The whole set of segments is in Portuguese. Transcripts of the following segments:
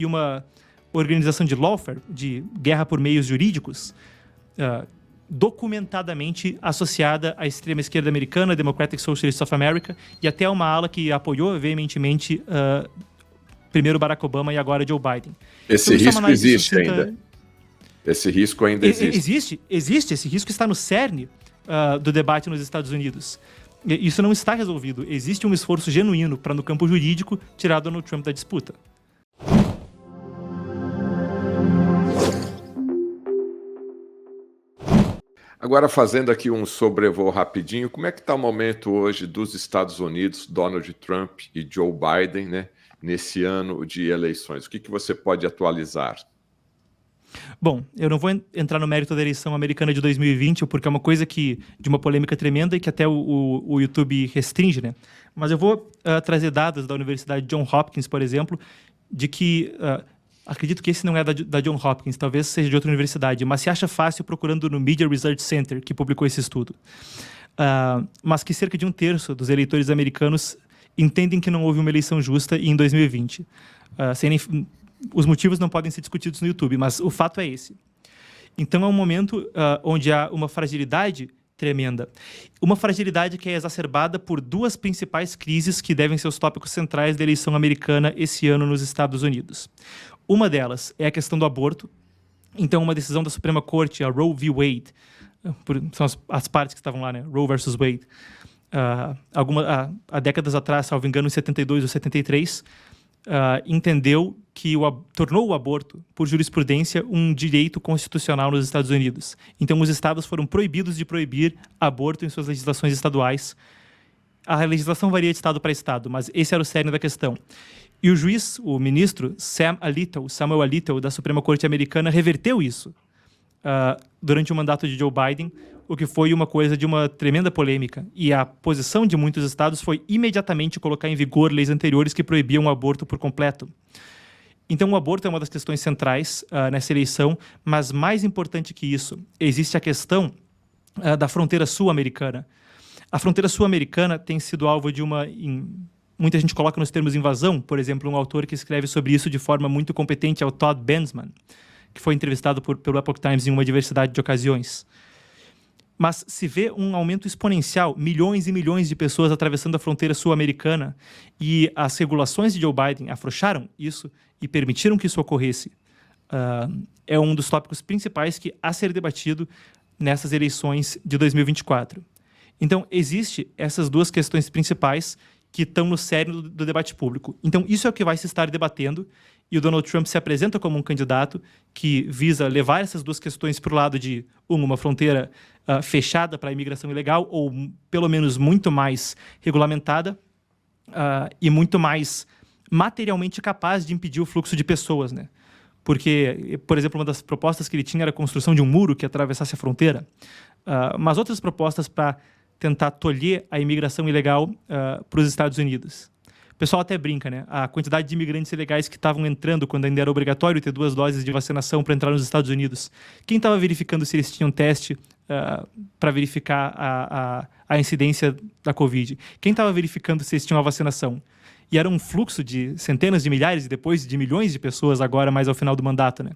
e uma organização de lawfare, de guerra por meios jurídicos, documentadamente associada à extrema esquerda americana, Democratic Socialists of America, e até uma ala que apoiou veementemente primeiro Barack Obama e agora Joe Biden. Esse risco existe ainda? Esse risco ainda existe? Existe. Esse risco está no cerne do debate nos Estados Unidos. Isso não está resolvido. Existe um esforço genuíno para, no campo jurídico, tirar Donald Trump da disputa. Agora, fazendo aqui um sobrevoo rapidinho, como é que está o momento hoje dos Estados Unidos, Donald Trump e Joe Biden, né, nesse ano de eleições? O que você pode atualizar? Bom, eu não vou entrar no mérito da eleição americana de 2020, porque é uma coisa de uma polêmica tremenda e que até o YouTube restringe, né? Mas eu vou trazer dados da Universidade John Hopkins, por exemplo, de que... acredito que esse não é da John Hopkins, talvez seja de outra universidade, mas se acha fácil procurando no Media Research Center, que publicou esse estudo. Mas que cerca de 1/3 dos eleitores americanos entendem que não houve uma eleição justa em 2020. Os motivos não podem ser discutidos no YouTube, mas o fato é esse. Então é um momento onde há uma fragilidade tremenda. Uma fragilidade que é exacerbada por duas principais crises que devem ser os tópicos centrais da eleição americana esse ano nos Estados Unidos. Uma delas é a questão do aborto. Então, uma decisão da Suprema Corte, a Roe v. Wade, são as partes que estavam lá, né? Roe versus Wade. Há décadas atrás, salvo engano, em 72 ou 73, entendeu que tornou o aborto, por jurisprudência, um direito constitucional nos Estados Unidos. Então, os estados foram proibidos de proibir aborto em suas legislações estaduais. A legislação varia de estado para estado, mas esse era o cerne da questão. E o juiz, o ministro Samuel Alito, da Suprema Corte Americana, reverteu isso durante o mandato de Joe Biden, o que foi uma coisa de uma tremenda polêmica. E a posição de muitos estados foi imediatamente colocar em vigor leis anteriores que proibiam o aborto por completo. Então, o aborto é uma das questões centrais nessa eleição, mas mais importante que isso, existe a questão da fronteira sul-americana. A fronteira sul-americana tem sido alvo de muita gente coloca nos termos invasão. Por exemplo, um autor que escreve sobre isso de forma muito competente é o Todd Bensman, que foi entrevistado pelo Epoch Times em uma diversidade de ocasiões. Mas se vê um aumento exponencial, milhões e milhões de pessoas atravessando a fronteira sul-americana, e as regulações de Joe Biden afrouxaram isso e permitiram que isso ocorresse. É um dos tópicos principais a ser debatido nessas eleições de 2024. Então, existem essas duas questões principais que estão no cerne do debate público. Então, isso é o que vai se estar debatendo, e o Donald Trump se apresenta como um candidato que visa levar essas duas questões para o lado de uma fronteira fechada para a imigração ilegal, ou pelo menos muito mais regulamentada e muito mais materialmente capaz de impedir o fluxo de pessoas, né? Porque, por exemplo, uma das propostas que ele tinha era a construção de um muro que atravessasse a fronteira, mas outras propostas para tentar tolher a imigração ilegal para os Estados Unidos. O pessoal até brinca, né? A quantidade de imigrantes ilegais que estavam entrando quando ainda era obrigatório ter 2 doses de vacinação para entrar nos Estados Unidos. Quem estava verificando se eles tinham teste para verificar a incidência da Covid? Quem estava verificando se eles tinham a vacinação? E era um fluxo de centenas de milhares e depois de milhões de pessoas agora, mais ao final do mandato, né?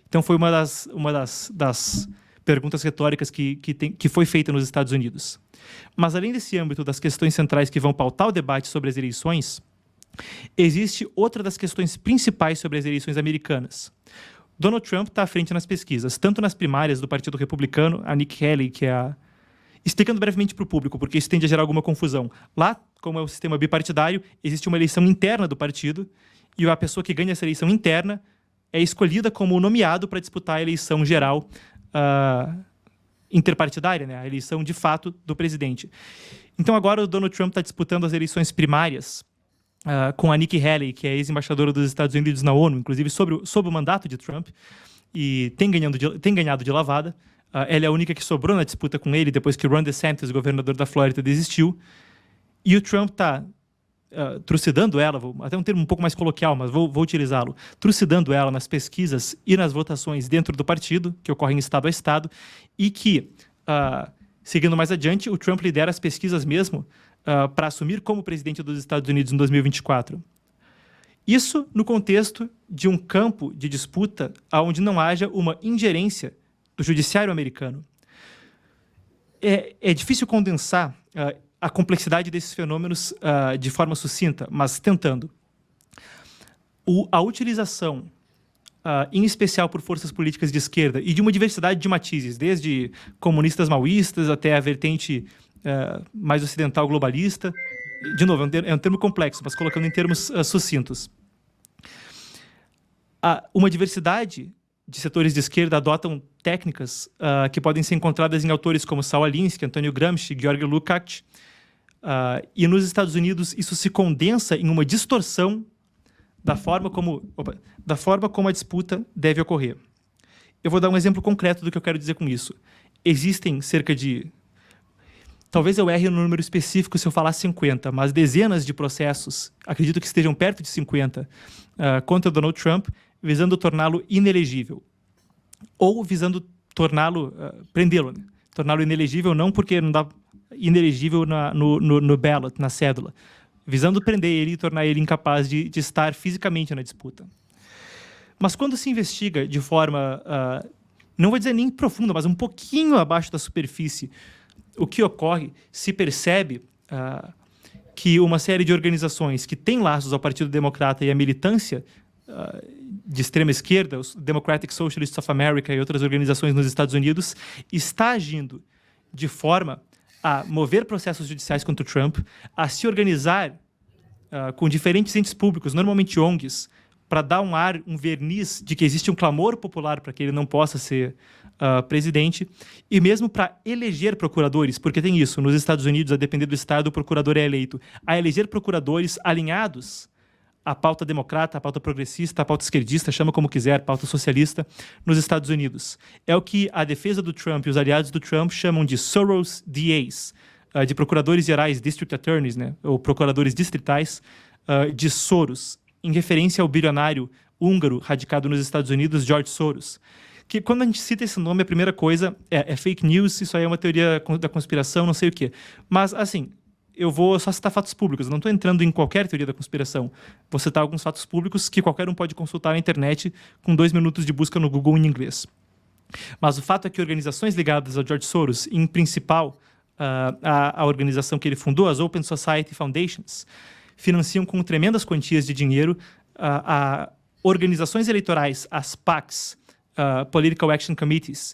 Então foi uma das perguntas retóricas que foi feita nos Estados Unidos. Mas, além desse âmbito das questões centrais que vão pautar o debate sobre as eleições, existe outra das questões principais sobre as eleições americanas. Donald Trump está à frente nas pesquisas, tanto nas primárias do Partido Republicano, a Nikki Haley, que é explicando brevemente para o público, porque isso tende a gerar alguma confusão. Lá, como é o sistema bipartidário, existe uma eleição interna do partido, e a pessoa que ganha essa eleição interna é escolhida como nomeado para disputar a eleição geral interpartidária, né? A eleição de fato do presidente. Então agora o Donald Trump está disputando as eleições primárias com a Nikki Haley, que é ex-embaixadora dos Estados Unidos na ONU, inclusive sob o mandato de Trump, e tem ganhado de lavada. Ela é a única que sobrou na disputa com ele depois que Ron DeSantis, governador da Flórida, desistiu. E o Trump está trucidando ela, até um termo um pouco mais coloquial, mas vou utilizá-lo, trucidando ela nas pesquisas e nas votações dentro do partido, que ocorrem estado a estado, e que, seguindo mais adiante, o Trump lidera as pesquisas mesmo para assumir como presidente dos Estados Unidos em 2024. Isso no contexto de um campo de disputa onde não haja uma ingerência do judiciário americano. É difícil condensar a complexidade desses fenômenos de forma sucinta, mas tentando. A utilização, em especial por forças políticas de esquerda, e de uma diversidade de matizes, desde comunistas maoístas até a vertente mais ocidental globalista. De novo, é um termo complexo, mas colocando em termos sucintos. Uma diversidade de setores de esquerda adotam técnicas que podem ser encontradas em autores como Saul Alinsky, Antônio Gramsci, Georg Lukács, e nos Estados Unidos isso se condensa em uma distorção da forma como a disputa deve ocorrer. Eu vou dar um exemplo concreto do que eu quero dizer com isso. Existem cerca de... Talvez eu erre no número específico se eu falar 50, mas dezenas de processos, acredito que estejam perto de 50, contra Donald Trump, visando torná-lo inelegível. Ou visando torná-lo, prendê-lo, né? Torná-lo inelegível não porque não dá inelegível no ballot, na cédula, visando prender ele e tornar ele incapaz de estar fisicamente na disputa. Mas quando se investiga de forma, não vou dizer nem profunda, mas um pouquinho abaixo da superfície, o que ocorre, se percebe que uma série de organizações que têm laços ao Partido Democrata e à militância de extrema esquerda, os Democratic Socialists of America e outras organizações nos Estados Unidos, está agindo de forma a mover processos judiciais contra o Trump, a se organizar com diferentes entes públicos, normalmente ONGs, para dar um verniz de que existe um clamor popular para que ele não possa ser presidente, e mesmo para eleger procuradores, porque tem isso, nos Estados Unidos, a depender do estado, o procurador é eleito, a eleger procuradores alinhados à pauta democrata, à pauta progressista, à pauta esquerdista, chama como quiser, pauta socialista, nos Estados Unidos. É o que a defesa do Trump e os aliados do Trump chamam de Soros DAs, de procuradores gerais, district attorneys, né, ou procuradores distritais, de Soros, em referência ao bilionário húngaro radicado nos Estados Unidos, George Soros. Que quando a gente cita esse nome, a primeira coisa é fake news, isso aí é uma teoria da conspiração, não sei o quê. Mas, assim, eu vou só citar fatos públicos, eu não estou entrando em qualquer teoria da conspiração. Vou citar alguns fatos públicos que qualquer um pode consultar na internet com 2 minutos de busca no Google em inglês. Mas o fato é que organizações ligadas ao George Soros, em principal a organização que ele fundou, as Open Society Foundations, financiam com tremendas quantias de dinheiro a organizações eleitorais, as PACs, Political Action Committees,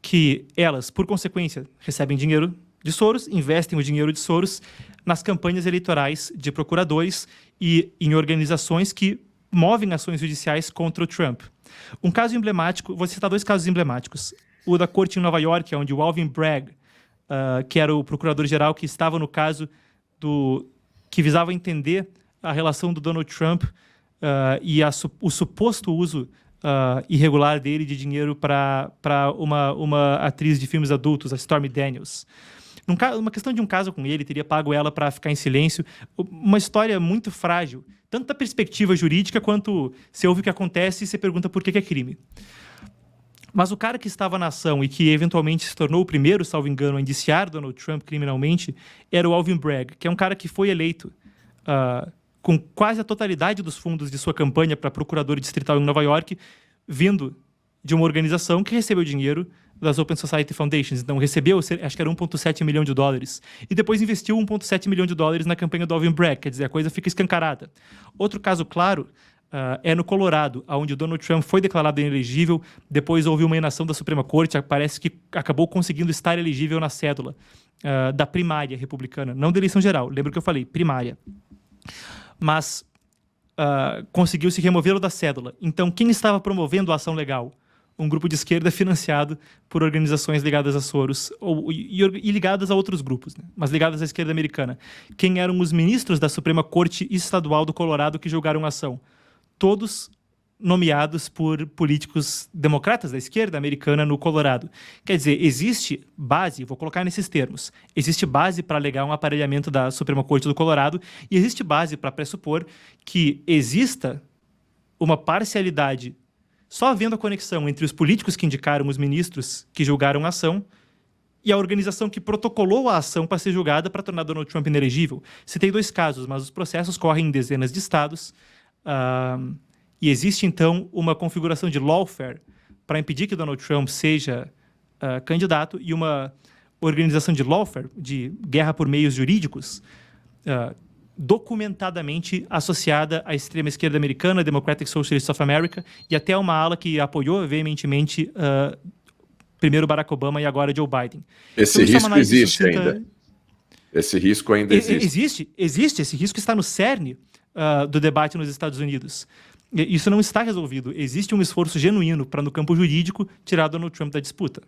que elas, por consequência, recebem dinheiro de Soros, investem o dinheiro de Soros nas campanhas eleitorais de procuradores e em organizações que movem ações judiciais contra o Trump. Um caso emblemático, vou citar 2 casos emblemáticos. O da corte em Nova York, onde o Alvin Bragg, que era o procurador-geral que estava no caso que visava entender a relação do Donald Trump e o suposto uso irregular dele de dinheiro para uma atriz de filmes adultos, a Stormy Daniels. Uma questão de um caso com ele, teria pago ela para ficar em silêncio. Uma história muito frágil, tanto da perspectiva jurídica, quanto você ouve o que acontece e você pergunta por que é crime. Mas o cara que estava na ação e que eventualmente se tornou o primeiro, salvo engano, a indiciar Donald Trump criminalmente, era o Alvin Bragg, que é um cara que foi eleito com quase a totalidade dos fundos de sua campanha para procurador distrital em Nova York, vindo de uma organização que recebeu dinheiro das Open Society Foundations. Então, recebeu, acho que era 1,7 milhão de dólares. E depois investiu 1,7 milhão de dólares na campanha do Alvin Bragg. Quer dizer, a coisa fica escancarada. Outro caso claro é no Colorado, onde Donald Trump foi declarado inelegível. Depois houve uma inação da Suprema Corte. Parece que acabou conseguindo estar elegível na cédula da primária republicana. Não da eleição geral. Lembra que eu falei? Primária. Mas conseguiu se removê-lo da cédula. Então, quem estava promovendo a ação legal? Um grupo de esquerda financiado por organizações ligadas a Soros e ligadas a outros grupos, né? Mas ligadas à esquerda americana. Quem eram os ministros da Suprema Corte Estadual do Colorado que julgaram a ação? Todos nomeados por políticos democratas da esquerda americana no Colorado. Quer dizer, existe base, vou colocar nesses termos, existe base para alegar um aparelhamento da Suprema Corte do Colorado e existe base para pressupor que exista uma parcialidade só havendo a conexão entre os políticos que indicaram os ministros que julgaram a ação e a organização que protocolou a ação para ser julgada para tornar Donald Trump inelegível. Citei 2 casos, mas os processos correm em dezenas de estados E existe, então, uma configuração de lawfare para impedir que Donald Trump seja candidato e uma organização de lawfare, de guerra por meios jurídicos, documentadamente associada à extrema-esquerda americana, Democratic Socialists of America, e até uma ala que apoiou veementemente primeiro Barack Obama e agora Joe Biden. Esse risco existe ainda? Esse risco ainda existe? Existe. Esse risco está no cerne do debate nos Estados Unidos. Isso não está resolvido. Existe um esforço genuíno para, no campo jurídico, tirar Donald Trump da disputa.